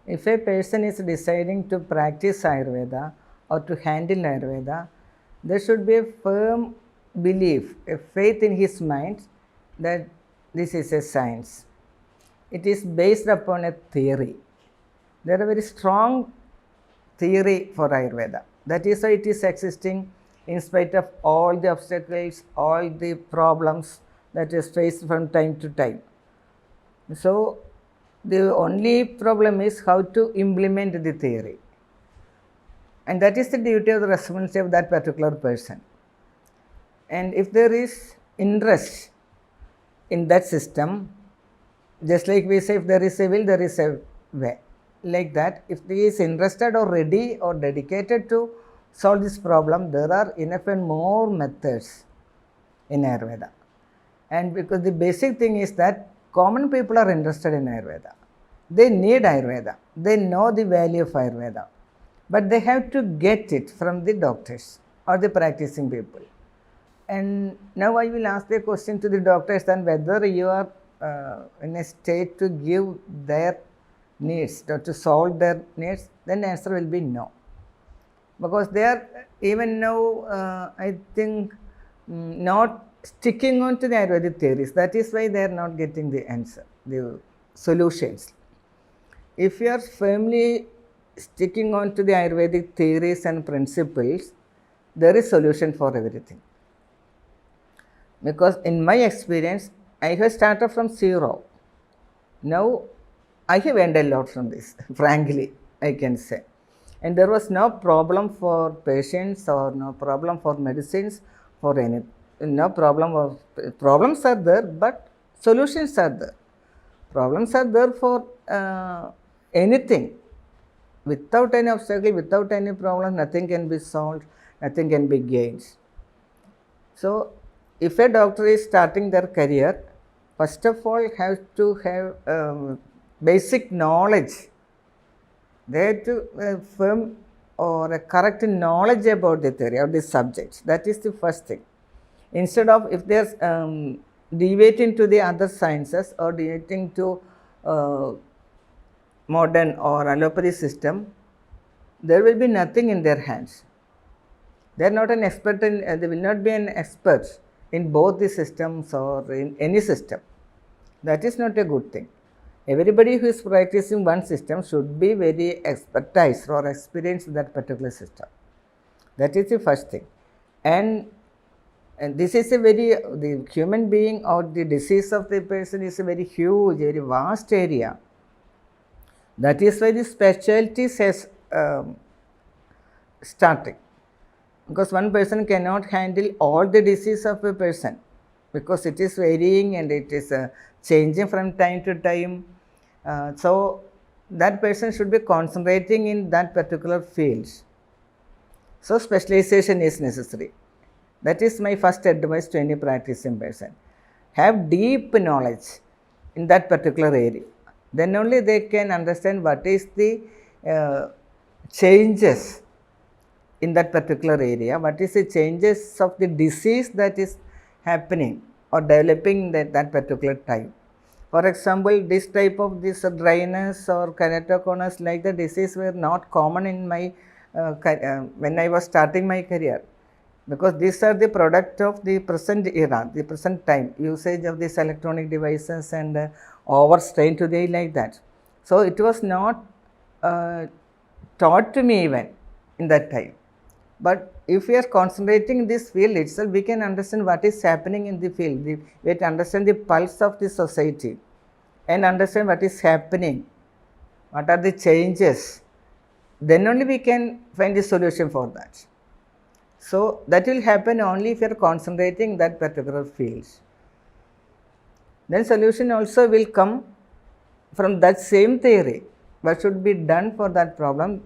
If a person is deciding to practice Ayurveda or to handle Ayurveda, there should be a firm belief, a faith in his mind that this is a science. It is based upon a theory. There are very strong theory for Ayurveda. That is why it is existing in spite of all the obstacles, all the problems that is faced from time to time. So, the only problem is how to implement the theory. And that is the duty of the responsibility of that particular person. And if there is interest in that system, just like we say, if there is a will, there is a way. Like that, if he is interested or ready or dedicated to solve this problem, there are enough and more methods in Ayurveda. And because the basic thing is that common people are interested in Ayurveda. They need Ayurveda. They know the value of Ayurveda. But they have to get it from the doctors or the practicing people. And now I will ask the question to the doctors then whether you are in a state to give their needs or to solve their needs, then the answer will be no. Because they are even now, I think, not sticking on to the Ayurvedic theories. That is why they are not getting the answer, the solutions. If you are firmly sticking on to the Ayurvedic theories and principles, there is solution for everything. Because in my experience, I have started from zero. Now, I have earned a lot from this, frankly, I can say. And there was no problem for patients or no problem for medicines, for any, no problem of, problems are there, but solutions are there. Problems are there for anything. Without any obstacle, without any problem, nothing can be solved, nothing can be gained. So, if a doctor is starting their career, first of all have to have basic knowledge. They have to firm or a correct knowledge about the theory or the subject. That is the first thing. Instead of if they are deviating to the other sciences or deviating to modern or allopathy system, there will be nothing in their hands. They are not an expert in, they will not be an expert in both the systems or in any system. That is not a good thing. Everybody who is practicing one system should be very expertise or experienced in that particular system. That is the first thing. And this is a very, the human being or the disease of the person is a very huge, very vast area. That is why the specialties has starting. Because one person cannot handle all the disease of a person because it is varying and it is changing from time to time. So, that person should be concentrating in that particular field. So, specialization is necessary. That is my first advice to any practicing person. Have deep knowledge in that particular area. Then only they can understand what is the changes in that particular area, what is the changes of the disease that is happening or developing that particular time. For example, this type of this dryness or keratoconus like the disease were not common in my when I was starting my career, because these are the product of the present era, the present time, usage of these electronic devices and overstrain today like that. So, it was not taught to me even in that time. But if we are concentrating in this field itself, we can understand what is happening in the field. We have to understand the pulse of the society and understand what is happening, what are the changes. Then only we can find the solution for that. So, that will happen only if you are concentrating that particular field. Then solution also will come from that same theory, what should be done for that problem.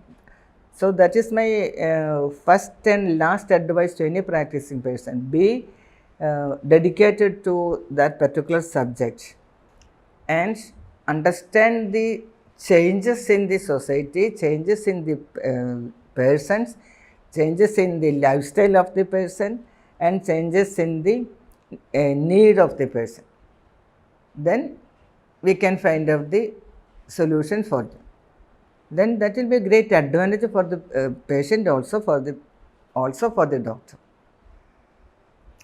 So, that is my first and last advice to any practicing person. Be dedicated to that particular subject and understand the changes in the society, changes in the persons, changes in the lifestyle of the person and changes in the need of the person. Then we can find out the solution for them. then that will be a great advantage for the patient, also for the doctor.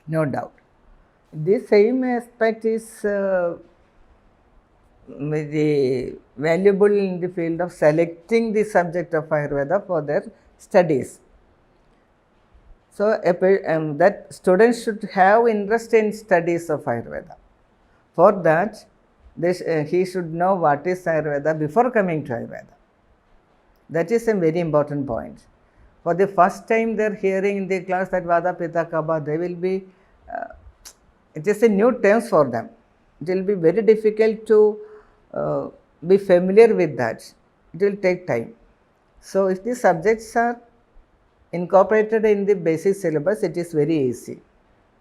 No doubt. This same aspect is very valuable in the field of selecting the subject of Ayurveda for their studies. So, that students should have interest in studies of Ayurveda. For that, he should know what is Ayurveda before coming to Ayurveda. That is a very important point. For the first time they are hearing in the class that Vata, Pitta, Kapha, they will be, it is a new terms for them. It will be very difficult to be familiar with that. It will take time. So, if the subjects are incorporated in the basic syllabus, it is very easy.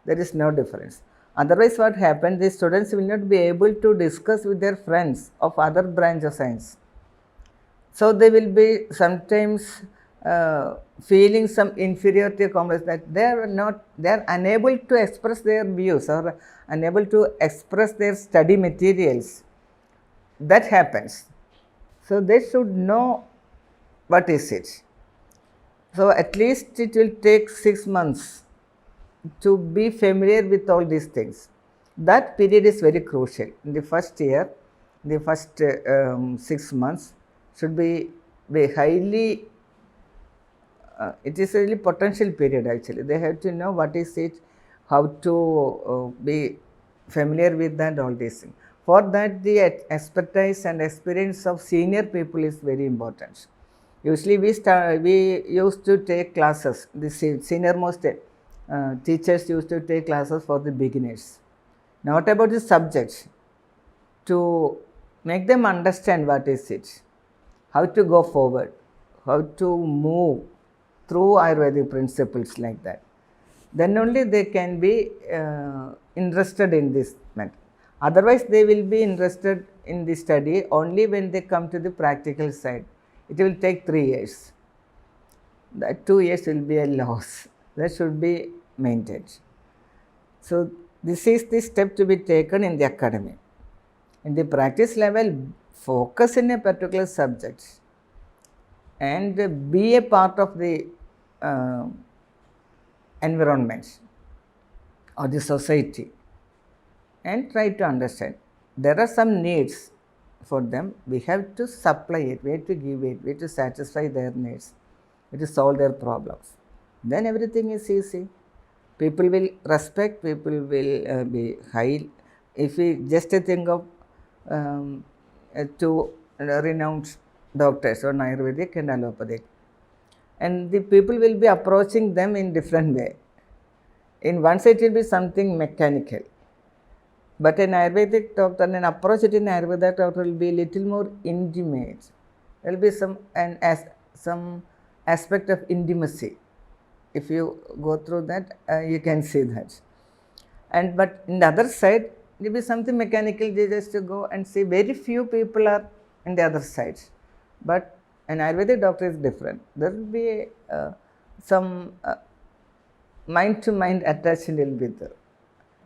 There is no difference. Otherwise, what happens, the students will not be able to discuss with their friends of other branch of science. So, they will be sometimes feeling some inferiority complex, that they are unable to express their views or unable to express their study materials. That happens. So, they should know what is it. So, at least it will take 6 months to be familiar with all these things. That period is very crucial. In the first year, the first 6 months should be highly, it is a really potential period actually. They have to know what is it, how to be familiar with that, all these things. For that, the expertise and experience of senior people is very important. Usually we used to take classes, the senior most teachers used to take classes for the beginners, not about the subject, to make them understand what is it, how to go forward, how to move through Ayurvedic principles like that. Then only they can be interested in this matter. Otherwise, they will be interested in the study only when they come to the practical side. It will take 3 years. That 2 years will be a loss. That should be maintained. So, this is the step to be taken in the academy. In the practice level, focus in a particular subject and be a part of the environment or the society and try to understand. There are some needs for them, we have to supply it, we have to give it, we have to satisfy their needs, we have to solve their problems. Then everything is easy. People will respect, people will be high. If we just think of two renowned doctors on Ayurvedic and allopathic, and the people will be approaching them in different way. In one side it will be something mechanical, but an Ayurvedic doctor, an approach it in Ayurvedic doctor will be little more intimate. There will be some aspect of intimacy. If you go through that, you can see that. And but in the other side, there will be something mechanical. They just to go and see. Very few people are in the other side, but an Ayurvedic doctor is different. There will be some mind-to-mind attachment will be there.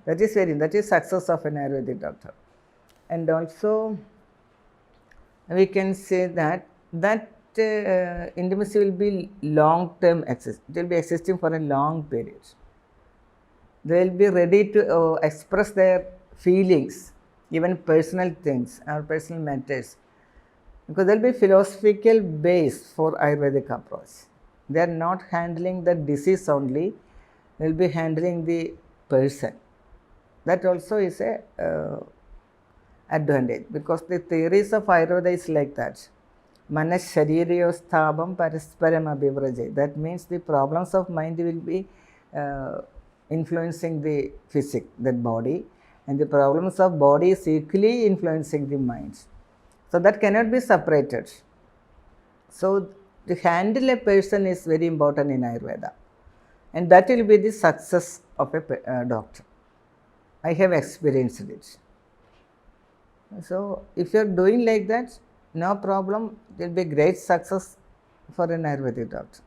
That is success of an Ayurvedic doctor. And also we can say that intimacy will be long-term access. It will be existing for a long period. They will be ready to express their feelings, even personal things or personal matters, because there will be philosophical base for Ayurvedic approach. They are not handling the disease only, they will be handling the person. That also is a advantage, because the theories of Ayurveda is like that. Manas shaririyosthapam parasparam abhivrajay. That means the problems of mind will be influencing the physic, that body, and the problems of body is equally influencing the mind. So that cannot be separated. So to handle a person is very important in Ayurveda, and that will be the success of a doctor. I have experienced it. So if you are doing like that, no problem, it will be great success for an Ayurvedic doctor.